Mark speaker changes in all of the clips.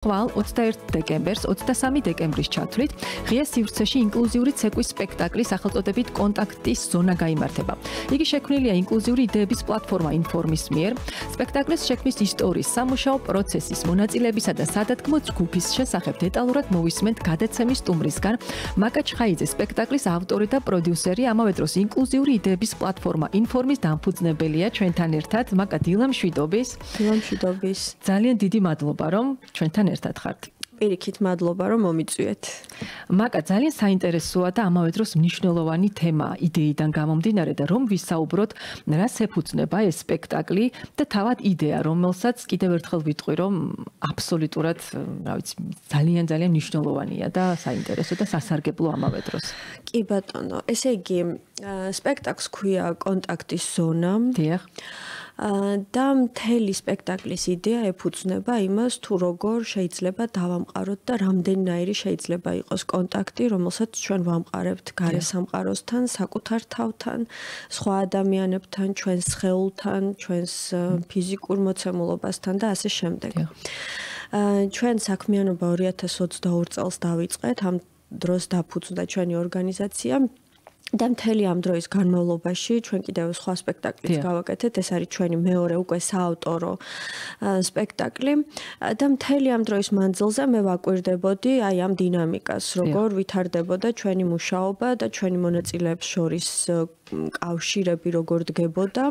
Speaker 1: ხვალ 21 დეკემბერს 23 დეკემბრის ჩათვლით ღია სივრცეში ინკლუზიური ცეკვის სპექტაკლი სახელწოდებით კონტაქტის ზონა გაიმართება. იგი შექმნილია ინკლუზიური იდეების პლატფორმა ინფორმის მიერ. სპექტაკლის შექმნის ისტორიის, სამუშაო პროცესის, მონაწილეებისა და სადადგმო ჯგუფის შესახებ დეტალურად მოვისმენთ გადაცემის სტუმრისგან. მაკა ჩხაიძე სპექტაკლის ავტორი და პროდიუსერი, ამავე დროს ინკლუზიური იდეების პლატფორმა ინფორმის დამფუძნებელია ჩვენთან ერთად. მაკა დილამშვიდობის.
Speaker 2: დილამშვიდობის.
Speaker 1: ძალიან დიდი მადლობა, რომ ჩვენთან ერთად ხართ.
Speaker 2: პირიქით მადლობა, რომ მომიწვიეთ.
Speaker 1: მაკა ძალიან საინტერესოა და ამავე დროს მნიშვნელოვანი თემა იდეიდან გამომდინარე და რომ ვისაუბროთ, რას ეფუძნება ეს სპექტაკლი და თავად იდეა, რომელსაც კიდევ ერთხელ ვიტყვი, რომ აბსოლუტურად, რა ვიცი, ძალიან მნიშვნელოვანია და საინტერესო და სასარგებლო ამავე დროს.
Speaker 2: კი ბატონო, ესე იგი, სპექტაკლს ქვია კონტაქტის ზონა.
Speaker 1: დიახ.
Speaker 2: და მთელი სპექტაკლის იდეა ეფუძნება იმას, თუ როგორ შეიძლება დავამყაროთ და რამდენნაირი შეიძლება იყოს კონტაქტი, რომელსაც ჩვენ ვამყარებთ გარე სამყაროსთან, საკუთარ თავთან, სხვა ადამიანებთან, ჩვენს სხეულთან, ჩვენს ფიზიკურ მოცემულობასთან და ასე შემდეგ. ჩვენ საქმიანობა 2022 წელს დავიწყეთ, ამ დროს დაფუძნდა ჩვენი ორგანიზაცია. და მთელი ამ დროის განმავლობაში ჩვენ კიდევ სხვა სპექტაკლიც გავაკეთეთ. ეს არის ჩვენი მეორე უკვე საავტორო სპექტაკლი და მთელი ამ დროის მანძილზე მე ვაკვირდებოდი აი ამ დინამიკას, როგორ ვითარდებოდა ჩვენი მუშაობა და ჩვენი მონაწილეებს შორის კავშირები როგორ დგებოდა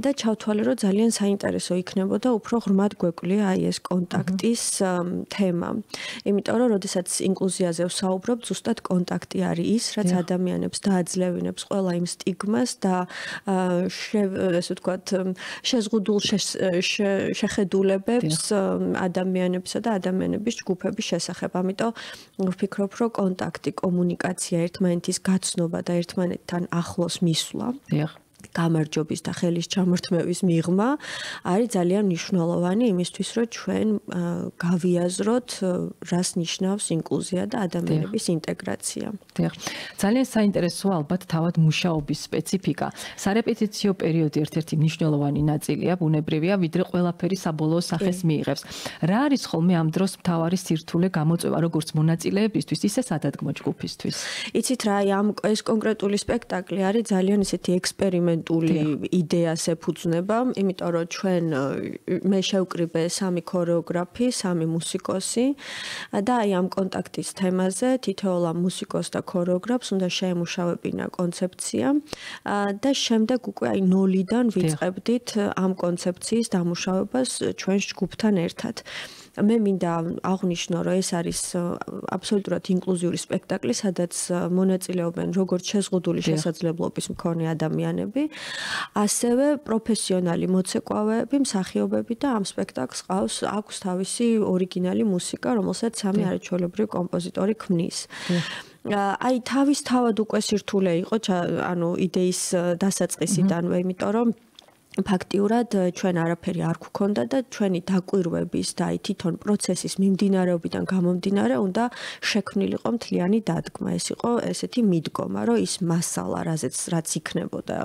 Speaker 2: და ჩავთვალე, რომ ძალიან საინტერესო იქნებოდა უფრო ღრმად გვეკვлия აი ეს კონტაქტის თემა. იმიტომ რომ როდესაც ინკლუზიაზე ვსაუბრობ, ზუსტად კონტაქტი არის ის, რაც ადამიანებს დააძლევინებს ყველა იმ სტიგმას და ესე ვთქვათ, შეზღუდულ შეხედულებებს ადამიანებსა და ადამიანების ჯგუფების შესახებ. ამიტომ ვფიქრობ, რომ კონტაქტი, კომუნიკაცია, ერთმანეთის გაცნობა და ერთმანეთთან ახლოს მისვლა. გამარჯვების და ხელის ჩამორთმევის მიღმა არის ძალიან მნიშვნელოვანი იმისთვის, რომ ჩვენ გავიაზროთ, რას ნიშნავს ინკლუზია და ადამიანების ინტეგრაცია.
Speaker 1: ძალიან საინტერესოა ალბათ თავად მუშაობის სპეციფიკა. სარეპეტიციო პერიოდი ერთ-ერთი მნიშვნელოვანი ნაწილია, ბუნებრივია, ვიდრე ყველაფერი საბოლოო სახეს მიიღებს. რა არის ხოლმე ამ დროს მთავარი სირთულე გამოწვევა როგორც მონაწილეებისთვის, ისე სადადგმო ჯგუფისთვის?
Speaker 2: იცით რა, ეს კონკრეტული სპექტაკლი არის ძალიან ესეთი ექსპერიმენტული იდეას ეფუძნება, იმიტომ რომ ჩვენ მე შევკრიბე 3 ქორეოგრაფი, 3 მუსიკოსი და აი ამ კონტაქტის თემაზე თითოეულ ამ მუსიკოს და ქორეოგრაფს უნდა შეემუშავებინა კონცეფცია და შემდეგ უკვე აი ნოლიდან ვიწყებდით ამ კონცეფციის დამუშავებას ჩვენს ჯგუფთან ერთად. მე მინდა აღვნიშნო, რომ ეს არის აბსოლუტურად ინკლუზიური სპექტაკლი, სადაც მონაწილეობენ როგორც შეზღუდული შესაძლებლობის მქონე ადამიანები, ასევე პროფესიონალი მოცეკვავეები, მსახიობები და ამ სპექტაკლს აქვს თავისი ორიგინალი მუსიკა, რომელსაც სამი არაჩვეულებრივი კომპოზიტორი ქმნის. აი თავისთავად უკვე სირთულე იყო, ანუ იდეის დასაწყისიდანვე, იმიტომ რომ ფაქტიურად ჩვენ არაფერი არ გვქონდა და ჩვენი დაკვირვების და აი თვითონ პროცესის მიმდინარეობიდან გამომდინარე უნდა შექმნილიყო მთლიანი დადგმა. ეს იყო ესეთი მიდგომა, რომ ის მასალა, რაც იქნებოდა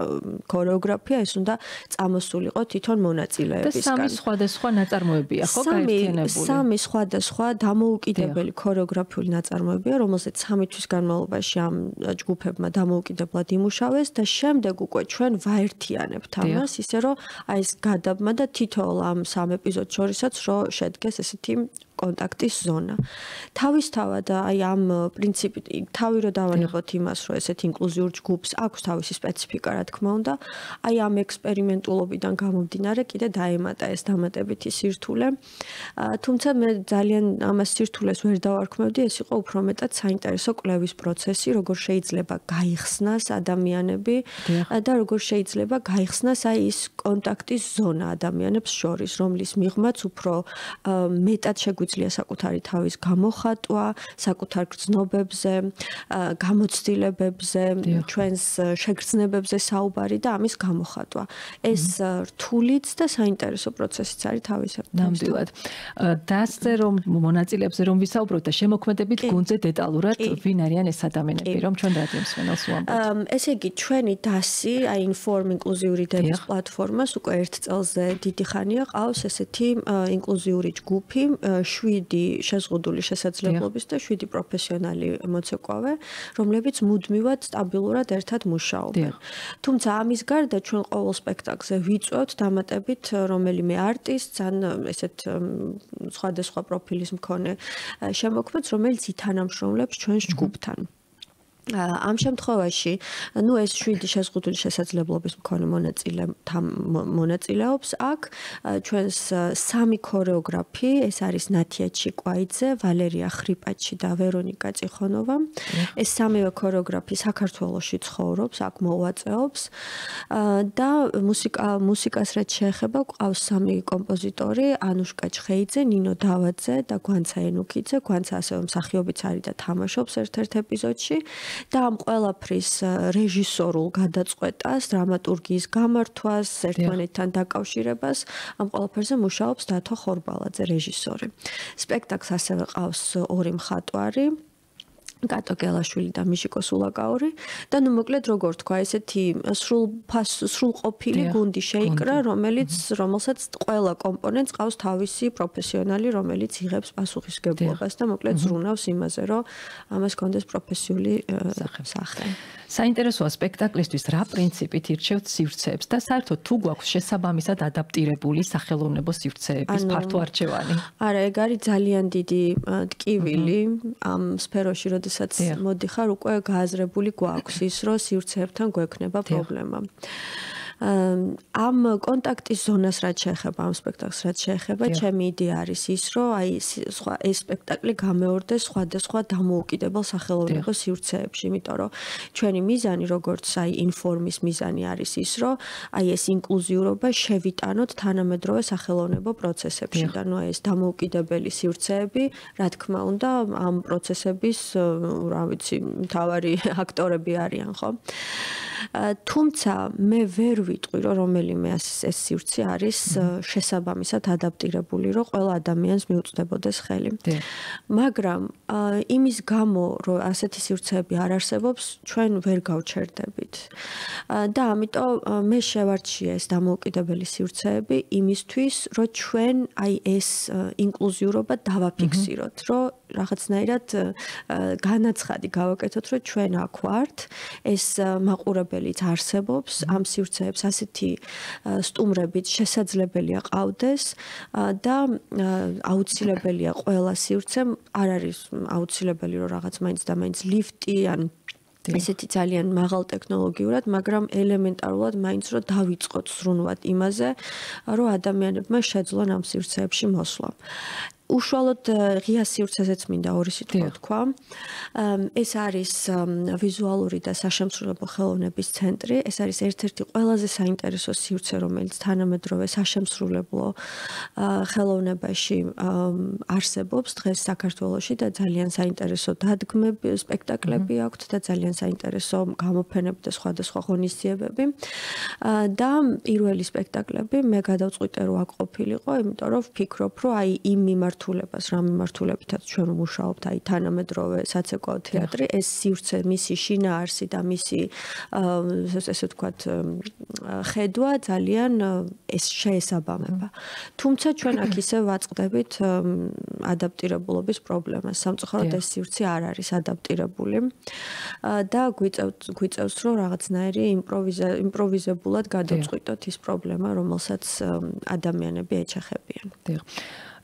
Speaker 2: ქორეოგრაფია, ეს უნდა წამოსულიყო თვითონ მონაწილეებისგან.
Speaker 1: და 3 სხვადასხვა ნაწარმოებია, ხო, გაერთიანებული?
Speaker 2: 3 სხვადასხვა დამოუკიდებელი ქორეოგრაფიული ნაწარმოებია, რომელსაც 3 თვის განმავლობაში ამ ჯგუფებმა დამოუკიდებლად იმუშავეს და შემდეგ უკვე ჩვენ ვაერთიანებთ ამას, ისე რომ აი ეს გადაბმა და თითოეულ ამ 3 ეპიზოდს შორისაც რო შედგეს ესეთი კონტაქტის ზონა. თავისთავად აი ამ პრინციპით თავი რო დავანებოთ იმას, რომ ესეთ ინკლუზიურ ჯგუფს აქვს თავისი სპეციფიკა, რა თქმა უნდა, აი ამ ექსპერიმენტულობიდან გამომდინარე კიდე დაემატა ეს დამატებითი სირთულე. თუმცა მე ძალიან ამას სირთულეს ვერ დავარქმევდი, ეს იყო უფრო მეტად საინტერესო კვლევის პროცესი, როგორ შეიძლება გაიხსნას ადამიანები და როგორ შეიძლება გაიხსნას აი ის კონტაქტის ზონა ადამიანებს შორის, რომლის მიღმაც უფრო მეტად შეგვიძლია საკუთარი თავის გამოხატვა, საკუთარ გრძნობებზე, გამოცდილებებზე, ჩვენს შეგრძნებებზე საუბარი და ამის გამოხატვა. ეს რთულიც და საინტერესო პროცესიც არის თავისუფლად.
Speaker 1: ნამდვილად. დასწე რომ მონაწილეებზე რომ ვისაუბროთ და შემოქმედებით გუნდზე დეტალურად ვინ არიან ეს ადამიანები, რომ ჩვენ რადიო მსმენელს ვუამბობთ.
Speaker 2: ესე იგი ჩვენი დასი, აი ინფორმ ინკლუზიური იდეების პლატფორმა პლატფორმას უკვე 1 წელზე დიდი ხანია ყავს ესეთი ინკლუზიური ჯგუფი, 7 შეზღუდული შესაძლებლობის და 7 პროფესიონალი მოცეკვავე, რომლებიც მუდმივად სტაბილურად ერთად მუშაობენ. თუმცა ამის გარდა ჩვენ ყოველ სპექტაკლზე ვიწვევთ დამატებით რომელიმე არტისტს ან ესეთ სხვადასხვა პროფილის მქონე შემოქმედს, რომელიც ითანამშრომლებს ჩვენს ჯგუფთან. ამ შემთხვევაში, ეს 7 შეზღუდული შესაძლებლობის მქონე მონაწილეობს აქ ჩვენს 3 ქორეოგრაფი, ეს არის ნათია ჩიკვაიძე, ვალერია ხრიპაჩი და ვერონიკა წიხონოვა. ეს 3 ქორეოგრაფი საქართველოში ცხოვრობს, აქ მოვაწეობს და მუსიკას რაც შეეხება, ყავს 3 კომპოზიტორი, ანუშკა ჩხეიძე, ნინო დავაძე და გვანცა ენუქიძე. გვანცა ასევე მსახიობიც არის და თამაშობს ერთ-ერთ ეპიზოდში. და ამ ყველაფრის რეჟისორულ გადაწყვეტას, დრამატურგიის გამართვას, ერთმანეთთან დაკავშირებას, ამ ყველაფერზე მუშაობს დათო ხორბალაძე, რეჟისორი. სპექტაკლს ასევე ყავს 2 მხატვარი, კატო გელაშვილი და მიშიკო სულაკაური და მოკლედ როგორ თქვა, ესეთი სრულყოფილი გუნდი შეიკრა, რომელსაც ყველა კომპონენტს ყავს თავისი პროფესიონალი, რომელიც იღებს პასუხისმგებლობას და მოკლედ ზრუნავს იმაზე, რომ ამას კონდეს პროფესიული სახე.
Speaker 1: საინტერესოა სპექტაკლისთვის რა პრინციპით ირჩევთ სივრცეებს და საერთოდ თუ გვაქვს შესაბამისად ადაპტირებული სახელოვნებო სივრცეების ფართო არჩევანი?
Speaker 2: არა, ეგ არის ძალიან დიდი ტკივილი ამ სფეროში, როდესაც მოდიხარ, უკვე გააზრებული გვაქვს ის, რომ სივრცეებთან გვექნება პრობლემა. ამ კონტაქტის ზონას რაც შეეხება, ამ სპექტაკლს რაც შეეხება, ჩემი იდეა არის ის, რომ ეს სპექტაკლი გამეორდეს სხვადასხვა დამოუკიდებელ სახელოვნებო სივრცეებში, იმიტომ რომ ჩვენი მიზანი, როგორც ინფორმის მიზანი არის ის, რომ ეს ინკლუზიურობა შევიტანოთ თანამედროვე სახელოვნებო პროცესებში და ეს დამოუკიდებელი სივრცეები, რა თქმა უნდა, ამ პროცესების, მთავარი აქტორები არიან, ხო? თუმცა მე ვერ ვიტყვი, რომ რომელიმე ეს სივრცე არის შესაბამისად ადაპტირებული, რომ ყველა ადამიანს მიუწვდებოდეს ხელი. მაგრამ იმის გამო, რომ ასეთი სივრცეები არ არსებობს, ჩვენ ვერ გავჩერდებით. და ამიტომ მე შევარჩიე ეს დამოუკიდებელი სივრცეები იმისთვის, რომ ჩვენ ეს ინკლუზიურობა დავაფიქსიროთ, რომ რაღაცნაირად განაცხადი გავაკეთოთ, რომ ჩვენ აქ ვართ, ეს მაყურებელიც არსებობს, ამ სივრცეებს ასეთი სტუმრებით შესაძლებელია ყავდეს და აუცილებელია ყველა სივრცემ, არ არის აუცილებელი რომ რაღაც მაინც და მაინც ლიფტი ან ესეთი ძალიან მაღალ ტექნოლოგიურად, მაგრამ ელემენტარულად მაინც რომ დავიწყოთ სრუნვად იმაზე, რომ ადამიანებმა შეძლონ ამ სივრცეებში მოსვლა. უშუალოდ ღია სივრცეზეც მინდა 2 სიტყვა თქვა. ეს არის ვიზუალური და საშემსრულებლო ხელოვნების ცენტრი. ეს არის ერთ-ერთი ყველაზე საინტერესო სივრცე, რომელიც თანამედროვე საშემსრულებლო ხელოვნებაში არსებობს დღეს საქართველოში და ძალიან საინტერესო დადგმები, სპექტაკლები აქვთ და ძალიან საინტერესო გამოფენები და სხვადასხვა ღონისძიებები. და პირველი სპექტაკლები მე გადავწყვიტე რომ აქ ყოფილიყო, იმიტომ რომ ვფიქრობ, რომ იმ რა მიმართულებითაც ჩვენ ვმუშაობთ, თანამედროვე საცეკვაო თეატრი, ეს სივრცე, მისი შინაარსი და მისი ესე ვთქვათ, ხედვა ძალიან ეს შეესაბამება. თუმცა ჩვენ აქ ისე ვაწყდებით ადაპტირებულობის პრობლემას. სამწუხაროდ ეს სივრცე არ არის ადაპტირებული და გვიწევს რომ რაღაცნაირი იმპროვიზებულად გადავწყვიტოთ ის პრობლემა, რომელსაც ადამიანები ეჩეხებიან.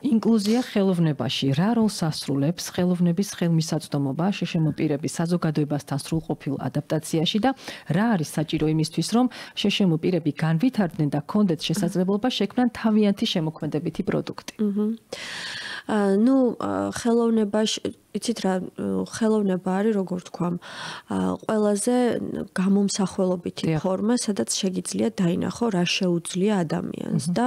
Speaker 1: ინკლუზია ხელოვნებაში რა როლს ასრულებს ხელოვნების ხელმისაწვდომობა შეშემო პირების საზოგადოებასთან სრულყოფილ ადაპტაციაში და რა არის საჭირო იმისთვის, რომ შეშემო პირები განვითარდნენ და ჰქონდეთ შესაძლებლობა შექმნან თავიანთი შემოქმედებითი პროდუქტი?
Speaker 2: ხელოვნებაში იცით რა, ხელოვნება არის, როგორ თქვა, ყველაზე გამომსახველობითი ფორმა, სადაც შეგიძლია დაინახო რა შეუძლია ადამიანს და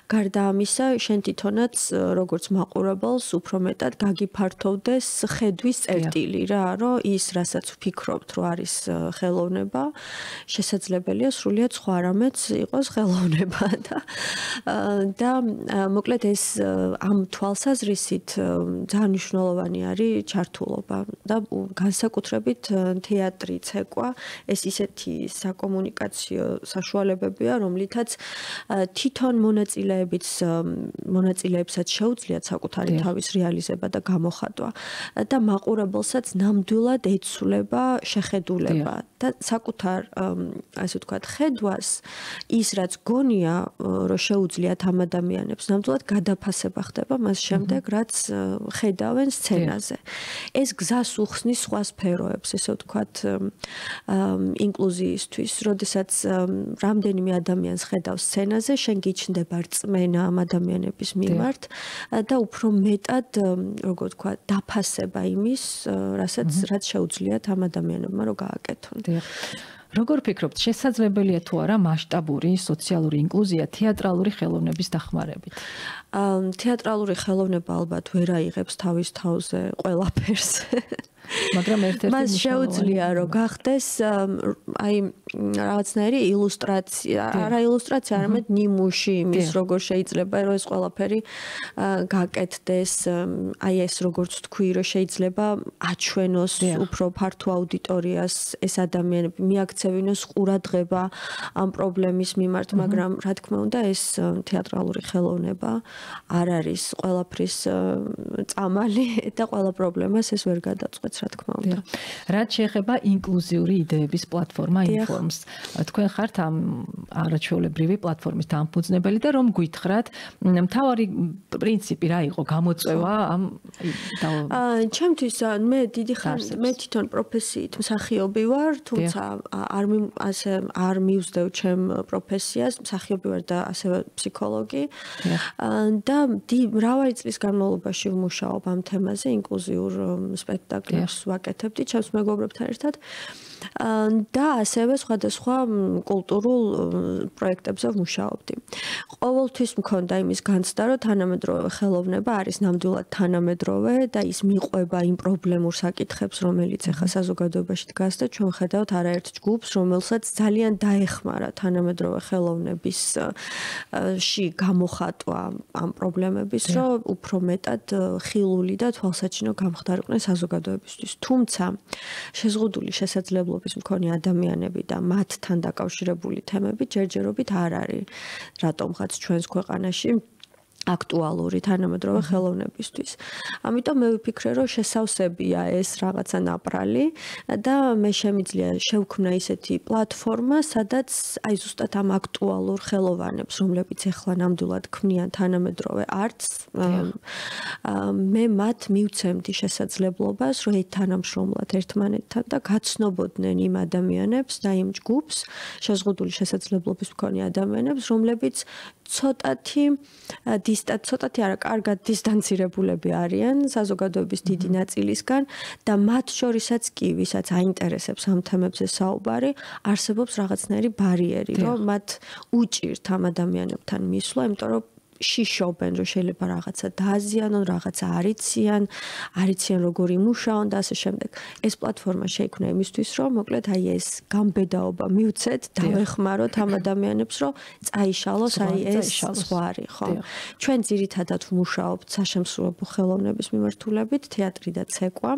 Speaker 2: გარდა ამისა, შენ თვითონაც როგორც მაყურებელს უფრო მეტად გაგიფართოვდეს ხედვის წერტილი რა, რომ ის რასაც ვფიქრობთ, რომ არის ხელოვნება, შესაძლებელია სრულიად სხვა რამეც იყოს ხელოვნება და მოკლედ ეს ამ თვალსაზრისით ძალიან მნიშვნელოვანი არის ძლიერი ჩართულობა და განსაკუთრებით თეატრი, ცეკვა ეს ისეთი საკომუნიკაციო საშუალებებია, რომლითაც თვითონ მონაწილეებსაც შეუძლიათ საკუთარი თავის რეალიზება და გამოხატვა და მაყურებელსაც ნამდვილად ეცვლება შეხედულება და საკუთარ ასე ვთქვათ ხედვას ის რაც გონია რომ შეუძლიათ ამ ადამიანებს ნამდვილად გადაფასება ხდება მას შემდეგ რაც ხედავენ სცენაზე ეს გზას უხსნის სხვა სფეროებს ესე ვთქვათ ინკლუზიისთვის როდესაც რამდენიმე ადამიანს ხედავს სცენაზე შენ გიჩნდება რწმენა ამ ადამიანების მიმართ და უფრო მეტად როგორ ვთქვათ დაფასება იმის რაც შეუძლიათ ამ ადამიანებმა რომ გააკეთონ
Speaker 1: როგორ ფიქრობთ, შესაძლებელია თუ არა მასშტაბური სოციალური ინკლუზია თეატრალური ხელოვნების დახმარებით?
Speaker 2: თეატრალური ხელოვნება ალბათ ვერ აიღებს თავის თავზე ყველაფერს.
Speaker 1: მაგრამ ერთ-ერთი
Speaker 2: მას შეუძლია რომ გახდეს აი რაღაცნაირი ილუსტრაცია, არა ილუსტრაცია, არამედ ნიმუში იმის როგორ შეიძლება რომ ეს ყველაფერი გაკეთდეს, აი ეს როგორც თქვი, რომ შეიძლება აჩვენოს უფრო ფართო აუდიტორიას ეს ადამიანები მიაქცევინოს ყურადღება ამ პრობლემის მიმართ, მაგრამ რა თქმა უნდა ეს თეატრალური ხელოვნება არ არის ყველაფრის წამალი და ყველა პრობლემას ეს ვერ გადაწყვეტს. რა თქმა უნდა.
Speaker 1: რაც შეეხება ინკლუზიური იდეების პლატფორმა Informs. თქვენ ხართ ამ არაჩვეულებრივი პლატფორმის დამფუძნებელი და რომ გითხრათ, მთავარი პრინციპი რა იყო გამოწვევა ამ
Speaker 2: ჩემთვის მე დიდი ხანი მე თვითონ პროფესიით მსახიობი ვარ, თუმცა არ მივსდევ ჩემ პროფესიას, მსახიობი ვარ და ასევე ფსიქოლოგი. და მრავალი წლის განმავლობაში ვმუშაობ ამ თემაზე, ინკლუზიურ სპექტაკლებში. ვაკეთებდი ჩემს მეგობრებთან ერთად და ასევე სხვადასხვა კულტურულ პროექტებზე ვმუშაობდი. ყოველთვის მქონდა იმის განცდა, რომ თანამედროვე ხელოვნება არის ნამდვილად თანამედროვე და ის მიყვება იმ პრობლემურ საკითხებს, რომელიც ახლა საზოგადოებაში დგას და ჩვენ ხედავთ არაერთ ჯგუფს, რომელსაც ძალიან დაეხმარა თანამედროვე ხელოვნების ში გამოხატვა ამ პრობლემების, რომ უფრო მეტად ხილული და თვალსაჩინო გამხდარიყვნენ საზოგადოებისთვის. თუმცა შეზღუდული შესაძლებლობის მქონე ადამიანები და მათთან დაკავშირებული თემები ჯერჯერობით არ არის რატომღაც ჩვენს ქვეყანაში აქტუალური თანამედროვე ხელოვნებისთვის. ამიტომ მე ვფიქრე, რომ შესავსებია ეს რაღაცა ნაპრალი და მე შემიძლია შევქმნა ისეთი პლატფორმა, სადაც აი ზუსტად ამ აქტუალურ ხელოვანებს, რომლებიც ახლა ნამდვილად ქმნიან თანამედროვე არტს, მე მათ მივცემდი შესაძლებლობას, რომ თანამშრომლად ერთმანეთთან და გაცნობოდნენ იმ ადამიანებს და იმ ჯგუფს, შეზღუდული შესაძლებლობის მქონე ადამიანებს, რომლებიც ცოტათი არა, კარგად დისტანცირებულები არიან საზოგადოების დიდი ნაწილისგან და მათ შორისაც კი, ვისაც აინტერესებს ამ თემებზე საუბარი, არსებობს რაღაცნაირი ბარიერი, რომ მათ უჭირთ ამ ადამიანებთან მისვლა, იმიტომ რომ შიშობენ, რომ შეიძლება რაღაცა დააზიანონ, რაღაცა არიციან როგორ იმუშაონ და ასე შემდეგ. ეს პლატფორმა შეიქმნა იმისთვის, რომ მოკლედ აი ეს გამბედაობა მივცეთ, დავეხმაროთ ამ ადამიანებს, რომ წაიშალოს აი ეს ზღვარი, ხო? ჩვენ ძირითადად ვმუშაობთ საშემსრულებლო ხელოვნების მიმართულებით, თეატრი და ცეკვა.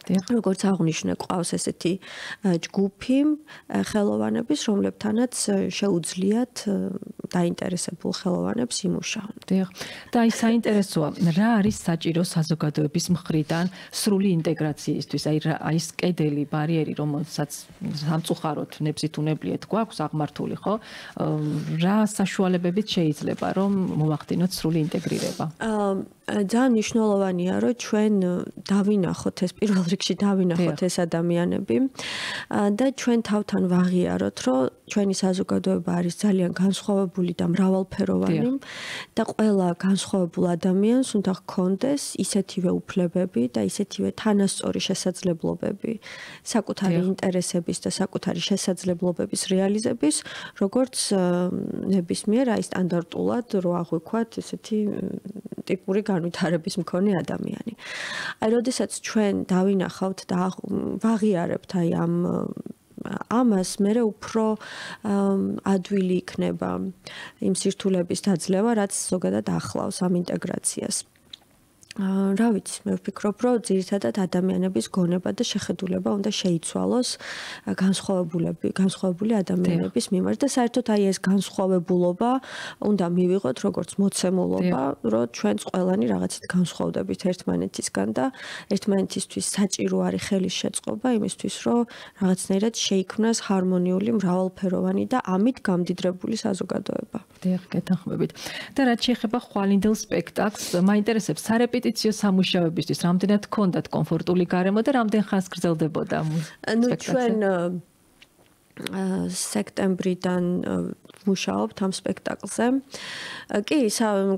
Speaker 2: როგორც აღნიშნე, ყავს ესეთი ჯგუფი ხელოვანების, რომლებთანაც შეუძლიათ დაინტერესებულ ხელოვანებს იმუშაონ.
Speaker 1: და აი საინტერესოა, რა არის საჭირო საზოგადოების მხრიდან სრული ინტეგრაციისთვის? აი ეს კედელი, ბარიერი, რომელსაც სამწუხაროდ ნებზით-უნებლიეთ გვაქვს აღმართული, ხო? რა საშუალებებით შეიძლება რომ მოვახდინოთ სრული ინტეგრირება?
Speaker 2: ძალიან მნიშვნელოვანია, რომ ჩვენ დავინახოთ ეს პირველ რიგში დავინახოთ ეს ადამიანები და ჩვენ თავთან ვაღიაროთ, რომ ჩვენი საზოგადოება არის ძალიან განსხვავებული და მრავალფეროვანი და ყველა განსხვავებულ ადამიანს უნდა ჰქონდეს ისეთივე უფლებები და ისეთივე თანასწორი შესაძლებლობები საკუთარი ინტერესების და საკუთარი შესაძლებლობების რეალიზების, როგორც ნებისმიერ აი სტანდარტულად რო აღვიქვათ ესეთი ტიპური განვითარების მქონე ადამიანი. აი, როდესაც ჩვენ დავინახავთ და ვაღიარებთ აი ამას მე უფრო ადვილი იქნება იმ სირთულების დაძლევა, რაც ზოგადად ახლავს ამ ინტეგრაციას. რა ვიცი, მე ვფიქრობ, რომ ძირითადად ადამიანების გონება და შეხედულება უნდა შეიცვალოს განსხვავებული ადამიანების მიმართ და საერთოდ აი ეს განსხვავებულობა უნდა მივიღოთ როგორც მოცემულობა, რომ ჩვენც ყველანი რაღაცით განსხვავდებით ერთმანეთისგან და ერთმანეთისთვის საჭირო არის ხელის შეწყობა იმისთვის, რომ რაღაცნაირად შეიქმნას ჰარმონიული, მრავალფეროვანი და ამით გამდიდრებული საზოგადოება.
Speaker 1: დიახ, გეთანხმებით. და რაც შეეხება ხვალინდელ სპექტაკლს, მაინტერესებს სარეპეტიციო სამუშაოებისთვის რამდენად გქონდათ კომფორტული გარემო და რამდენ ხანს გრძელდებოდა სპექტაკლი?
Speaker 2: ჩვენ სექტემბრიდან ვმუშაობთ ამ სპექტაკლზე. კი,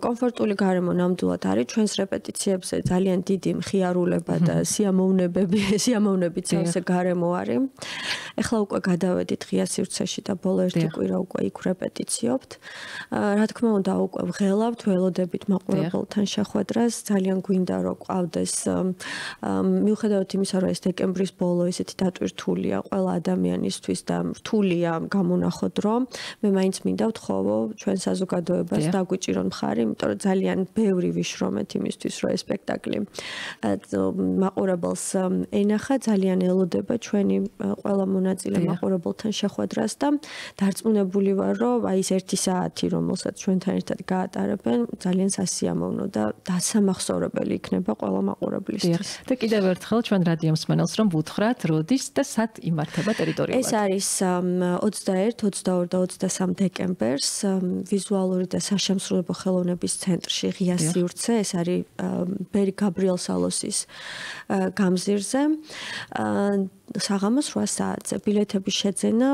Speaker 2: კომფორტული გარემო ნამდვილად არის. ჩვენს რეპეტიციებზე ძალიან დიდი მხიარულება და სიამოვნებით სავსე გარემო არის. ეხლა უკვე გადავედით ღია სივრცეში და ბოლო ერთი კვირა უკვე იქ რეპეტიციობთ. რა თქმა უნდა, უკვე ვღელავთ, ველოდებით მაყურებელთან შეხვედრას. ძალიან გვინდა რომ ყავდეს მიუხედავად იმისა, რომ ეს დეკემბრის ბოლო ისეთი დატვირთულია ყველა ადამიანისთვის და რთულია გამონახო დრო, მე მაინც მინდა ვთხოვო ჩვენ საზოგადოებას დაგვიჭირონ მხარი, იმიტომ რომ ძალიან ბევრი ვიშრომეთ იმისთვის, რომ ეს სპექტაკლი მაყურებელს ენახა, ძალიან ელოდება ჩვენი ყველა მონაწილე მაყურებელთან შეხვედრას და დარწმუნებული ვარ, რომ აი ეს 1 საათი, რომელსაც ჩვენთან ერთად გაატარებენ, ძალიან სასიამოვნო და დასამახსოვრებელი იქნება ყველა მაყურებლისთვის.
Speaker 1: და კიდევ ერთხელ ჩვენ რადიო მსმენელს რომ ვუთხრათ, როდის და სად იმართება ტერიტორიულად.
Speaker 2: ეს არის 21, 22 და 23 დეკემბერს ვიზუალური და საშემსრულებლო ხელოვნების ცენტრში ღია სივრცე, ეს არის ბერი გაბრიელ სალოსის გამზირზე. საღამოს 8 საათზე ბილეთების შეძენა,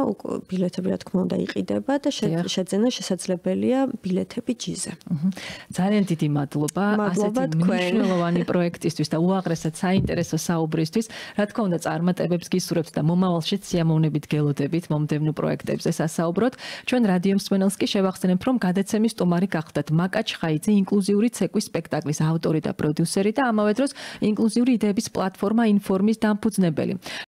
Speaker 2: ბილეთები რა თქმა უნდა იყიდება და შეძენა შესაძლებელია ბილეთები ჯიზე.
Speaker 1: ძალიან დიდი მადლობა ასეთი მნიშვნელოვანი პროექტისთვის და უაღრესად საინტერესო საუბრისთვის. რა თქმა უნდა, წარმატებებს გისურვებთ და მომავალშიც სიამოვნებით გელოდებით მომდევნო პროექტებზე სასაუბროთ. ჩვენ რადიო მსმენელს კი შევახსენებთ, რომ გადაცემის სტუმარი გახდათ მაკა ჩხაიძე, ინკლუზიური ცეკვის სპექტაკლის ავტორი და პროდიუსერი და ამავე დროს ინკლუზიური იდეების პლატფორმა ინფორმის დამფუძნებელი.